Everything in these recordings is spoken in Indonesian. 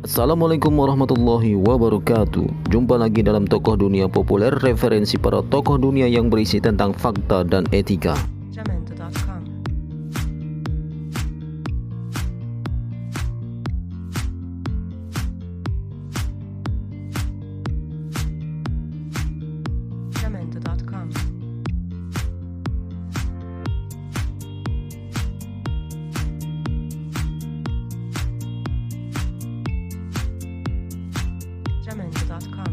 Assalamualaikum warahmatullahi wabarakatuh. Jumpa lagi dalam Tokoh Dunia Populer, referensi para tokoh dunia yang berisi tentang fakta dan etika. Jamendo.com. Jamendo.com. Jamendo.com.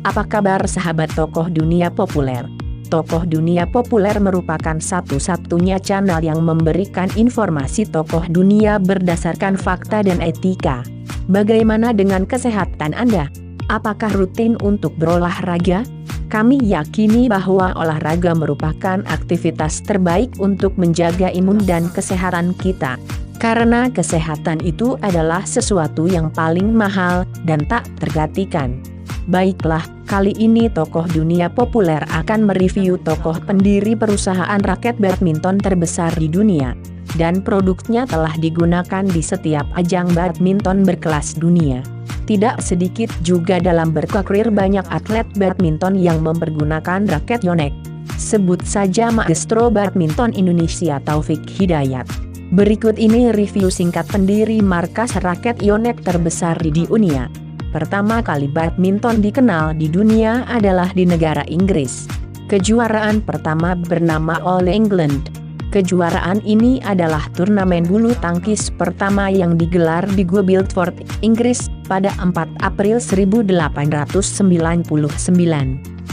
Apa kabar sahabat Tokoh Dunia Populer? Tokoh Dunia Populer merupakan satu-satunya channel yang memberikan informasi tokoh dunia berdasarkan fakta dan etika. Bagaimana dengan kesehatan Anda? Apakah rutin untuk berolahraga? Kami yakini bahwa olahraga merupakan aktivitas terbaik untuk menjaga imun dan kesehatan kita. Karena kesehatan itu adalah sesuatu yang paling mahal dan tak tergantikan. Baiklah, kali ini Tokoh Dunia Populer akan mereview tokoh pendiri perusahaan raket badminton terbesar di dunia. Dan produknya telah digunakan di setiap ajang badminton berkelas dunia. Tidak sedikit juga dalam berkarir banyak atlet badminton yang mempergunakan raket Yonex. Sebut saja Maestro Badminton Indonesia Taufik Hidayat. Berikut ini review singkat pendiri markas raket Yonex terbesar di dunia. Pertama kali badminton dikenal di dunia adalah di negara Inggris. Kejuaraan pertama bernama All England. Kejuaraan ini adalah turnamen bulu tangkis pertama yang digelar di Guildford, Inggris, pada 4 April 1899.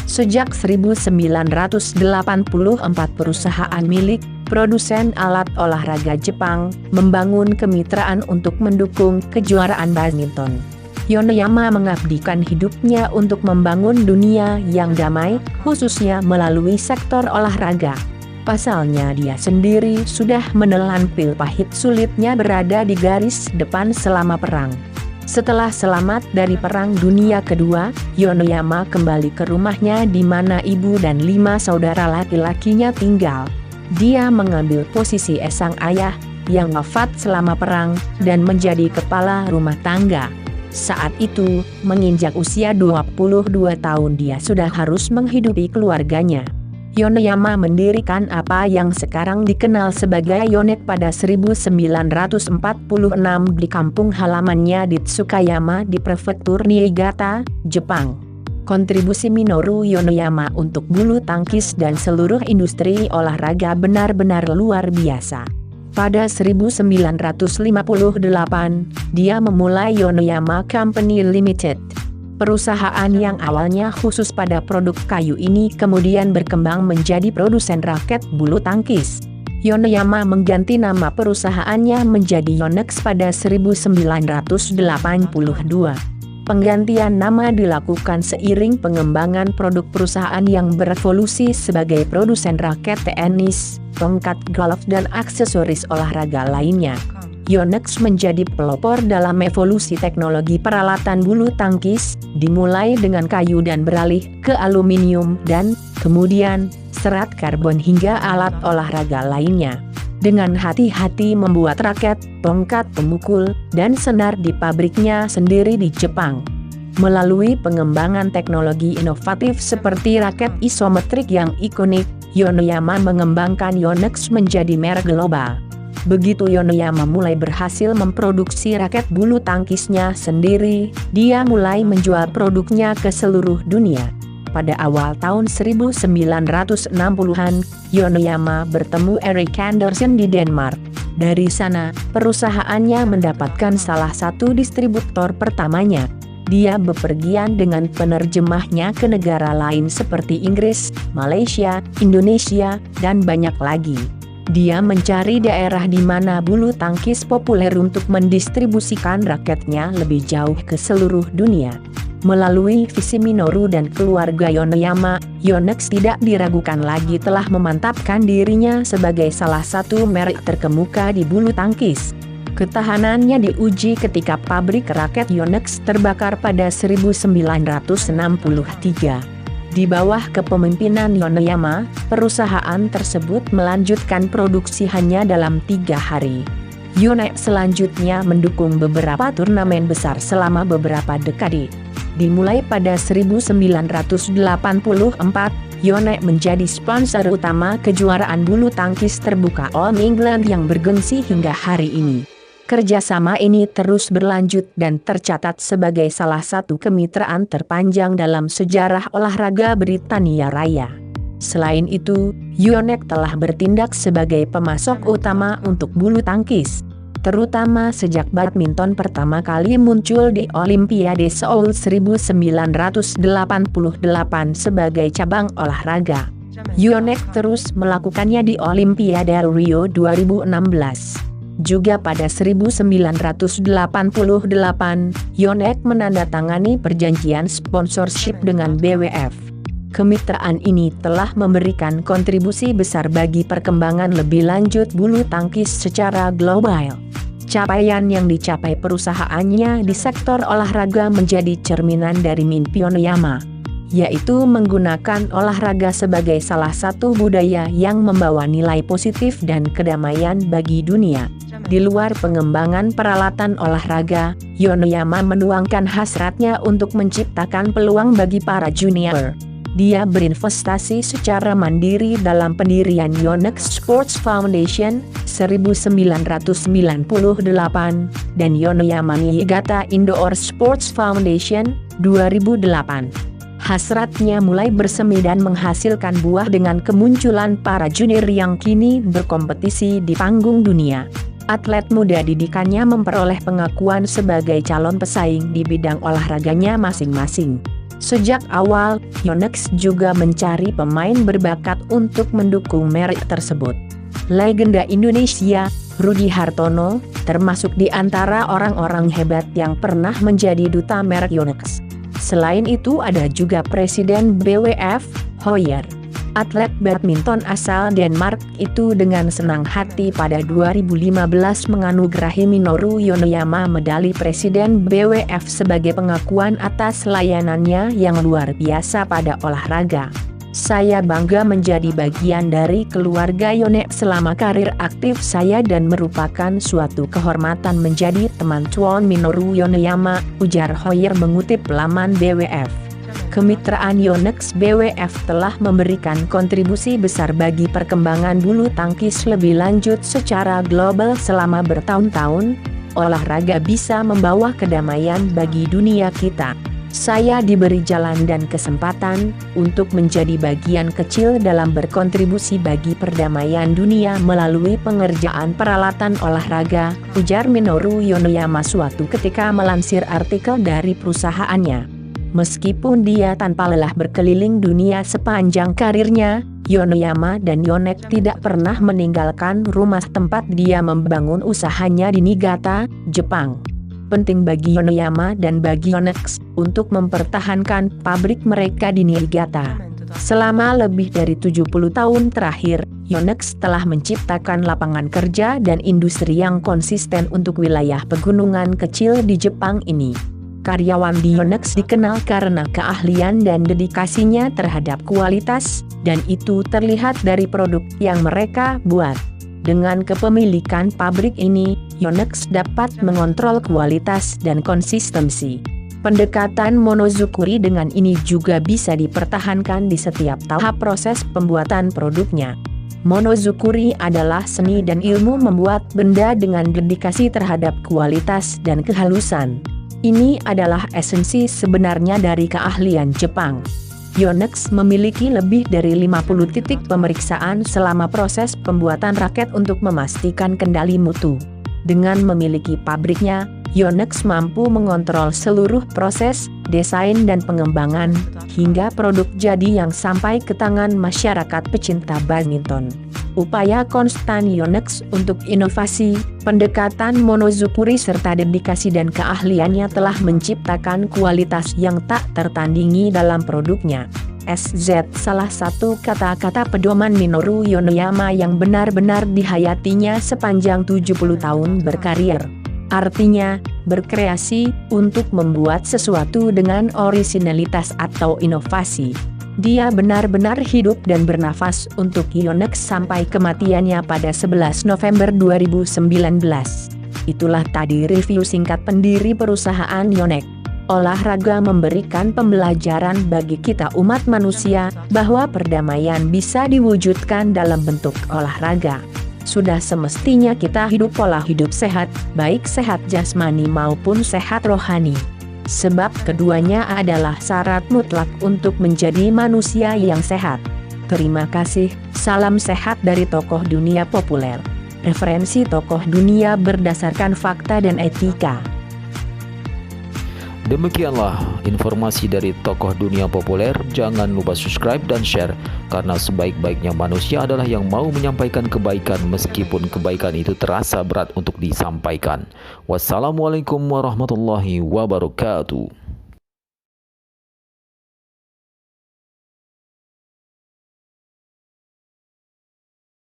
Sejak 1984 perusahaan milik produsen alat olahraga Jepang membangun kemitraan untuk mendukung kejuaraan badminton. Yonezu mengabdikan hidupnya untuk membangun dunia yang damai, khususnya melalui sektor olahraga. Pasalnya dia sendiri sudah menelan pil pahit sulitnya berada di garis depan selama perang. Setelah selamat dari Perang Dunia Kedua, Yonezu kembali ke rumahnya di mana ibu dan 5 saudara laki-lakinya tinggal. Dia mengambil posisi sang ayah, yang wafat selama perang, dan menjadi kepala rumah tangga. Saat itu, menginjak usia 22 tahun dia sudah harus menghidupi keluarganya. Yonezu mendirikan apa yang sekarang dikenal sebagai Yonex pada 1946 di kampung halamannya di Tsukayama di prefektur Niigata, Jepang. Kontribusi Minoru Yonezu untuk bulu tangkis dan seluruh industri olahraga benar-benar luar biasa. Pada 1958, dia memulai Yonezu Company Limited. Perusahaan yang awalnya khusus pada produk kayu ini kemudian berkembang menjadi produsen raket bulu tangkis. Yonezu mengganti nama perusahaannya menjadi Yonex pada 1982. Penggantian nama dilakukan seiring pengembangan produk perusahaan yang berevolusi sebagai produsen raket tenis, tongkat golf dan aksesoris olahraga lainnya. Yonex menjadi pelopor dalam evolusi teknologi peralatan bulu tangkis, dimulai dengan kayu dan beralih ke aluminium dan, kemudian, serat karbon hingga alat olahraga lainnya. Dengan hati-hati membuat raket, tongkat pemukul, dan senar di pabriknya sendiri di Jepang. Melalui pengembangan teknologi inovatif seperti raket isometrik yang ikonik, Yonezu mengembangkan Yonex menjadi merek global. Begitu Yonezu mulai berhasil memproduksi raket bulu tangkisnya sendiri, dia mulai menjual produknya ke seluruh dunia. Pada awal tahun 1960-an, Yonezu bertemu Erik Andersen di Denmark. Dari sana, perusahaannya mendapatkan salah satu distributor pertamanya. Dia bepergian dengan penerjemahnya ke negara lain seperti Inggris, Malaysia, Indonesia, dan banyak lagi. Dia mencari daerah di mana bulu tangkis populer untuk mendistribusikan raketnya lebih jauh ke seluruh dunia. Melalui visi Minoru dan keluarga Yonezu, Yonex tidak diragukan lagi telah memantapkan dirinya sebagai salah satu merek terkemuka di bulu tangkis. Ketahanannya diuji ketika pabrik raket Yonex terbakar pada 1963. Di bawah kepemimpinan Yonezu, perusahaan tersebut melanjutkan produksi hanya dalam 3 hari. Yonex selanjutnya mendukung beberapa turnamen besar selama beberapa dekade. Dimulai pada 1984, Yonex menjadi sponsor utama kejuaraan bulu tangkis terbuka All England yang bergengsi hingga hari ini. Kerjasama ini terus berlanjut dan tercatat sebagai salah satu kemitraan terpanjang dalam sejarah olahraga Britania Raya. Selain itu, Yonex telah bertindak sebagai pemasok utama untuk bulu tangkis, terutama sejak badminton pertama kali muncul di Olimpiade Seoul 1988 sebagai cabang olahraga. Yonex terus melakukannya di Olimpiade Rio 2016. Juga pada 1988, Yonex menandatangani perjanjian sponsorship dengan BWF. Kemitraan ini telah memberikan kontribusi besar bagi perkembangan lebih lanjut bulu tangkis secara global. Capaian yang dicapai perusahaannya di sektor olahraga menjadi cerminan dari mimpi Yonex, yaitu menggunakan olahraga sebagai salah satu budaya yang membawa nilai positif dan kedamaian bagi dunia. Di luar pengembangan peralatan olahraga, Yonex menuangkan hasratnya untuk menciptakan peluang bagi para junior. Dia berinvestasi secara mandiri dalam pendirian Yonex Sports Foundation 1998 dan Yonex Niigata Indoor Sports Foundation 2008. Hasratnya mulai bersemi dan menghasilkan buah dengan kemunculan para junior yang kini berkompetisi di panggung dunia. Atlet muda didikannya memperoleh pengakuan sebagai calon pesaing di bidang olahraganya masing-masing. Sejak awal, Yonex juga mencari pemain berbakat untuk mendukung merek tersebut. Legenda Indonesia, Rudi Hartono, termasuk di antara orang-orang hebat yang pernah menjadi duta merek Yonex. Selain itu ada juga Presiden BWF, Hoyer. Atlet badminton asal Denmark itu dengan senang hati pada 2015 menganugerahi Minoru Yonex medali Presiden BWF sebagai pengakuan atas layanannya yang luar biasa pada olahraga. Saya bangga menjadi bagian dari keluarga Yonex selama karir aktif saya dan merupakan suatu kehormatan menjadi teman Tuan Minoru Yonex, ujar Hoyer mengutip laman BWF. Kemitraan Yonex BWF telah memberikan kontribusi besar bagi perkembangan bulu tangkis lebih lanjut secara global selama bertahun-tahun. Olahraga bisa membawa kedamaian bagi dunia kita. Saya diberi jalan dan kesempatan untuk menjadi bagian kecil dalam berkontribusi bagi perdamaian dunia melalui pengerjaan peralatan olahraga, ujar Minoru Yonex suatu ketika melansir artikel dari perusahaannya. Meskipun dia tanpa lelah berkeliling dunia sepanjang karirnya, Yonex dan Yonex tidak pernah meninggalkan rumah tempat dia membangun usahanya di Niigata, Jepang. Penting bagi Yonex dan bagi Yonex untuk mempertahankan pabrik mereka di Niigata. Selama lebih dari 70 tahun terakhir, Yonex telah menciptakan lapangan kerja dan industri yang konsisten untuk wilayah pegunungan kecil di Jepang ini. Karyawan di Yonex dikenal karena keahlian dan dedikasinya terhadap kualitas, dan itu terlihat dari produk yang mereka buat. Dengan kepemilikan pabrik ini, Yonex dapat mengontrol kualitas dan konsistensi. Pendekatan monozukuri dengan ini juga bisa dipertahankan di setiap tahap proses pembuatan produknya. Monozukuri adalah seni dan ilmu membuat benda dengan dedikasi terhadap kualitas dan kehalusan. Ini adalah esensi sebenarnya dari keahlian Jepang. Yonex memiliki lebih dari 50 titik pemeriksaan selama proses pembuatan raket untuk memastikan kendali mutu. Dengan memiliki pabriknya, Yonex mampu mengontrol seluruh proses, desain dan pengembangan, hingga produk jadi yang sampai ke tangan masyarakat pecinta badminton. Upaya konstan Yonex untuk inovasi, pendekatan monozukuri serta dedikasi dan keahliannya telah menciptakan kualitas yang tak tertandingi dalam produknya. SZ salah satu kata-kata pedoman Minoru Yonex yang benar-benar dihayatinya sepanjang 70 tahun berkarir. Artinya, berkreasi untuk membuat sesuatu dengan orisinalitas atau inovasi. Dia benar-benar hidup dan bernafas untuk Yonex sampai kematiannya pada 11 November 2019. Itulah tadi review singkat pendiri perusahaan Yonex. Olahraga memberikan pembelajaran bagi kita umat manusia bahwa perdamaian bisa diwujudkan dalam bentuk olahraga. Sudah semestinya kita hidup pola hidup sehat, baik sehat jasmani maupun sehat rohani. Sebab keduanya adalah syarat mutlak untuk menjadi manusia yang sehat. Terima kasih, salam sehat dari tokoh dunia populer. Referensi tokoh dunia berdasarkan fakta dan etika. Demikianlah informasi dari tokoh dunia populer. Jangan lupa subscribe dan share, karena sebaik-baiknya manusia adalah yang mau menyampaikan kebaikan meskipun kebaikan itu terasa berat untuk disampaikan. Wassalamualaikum warahmatullahi wabarakatuh.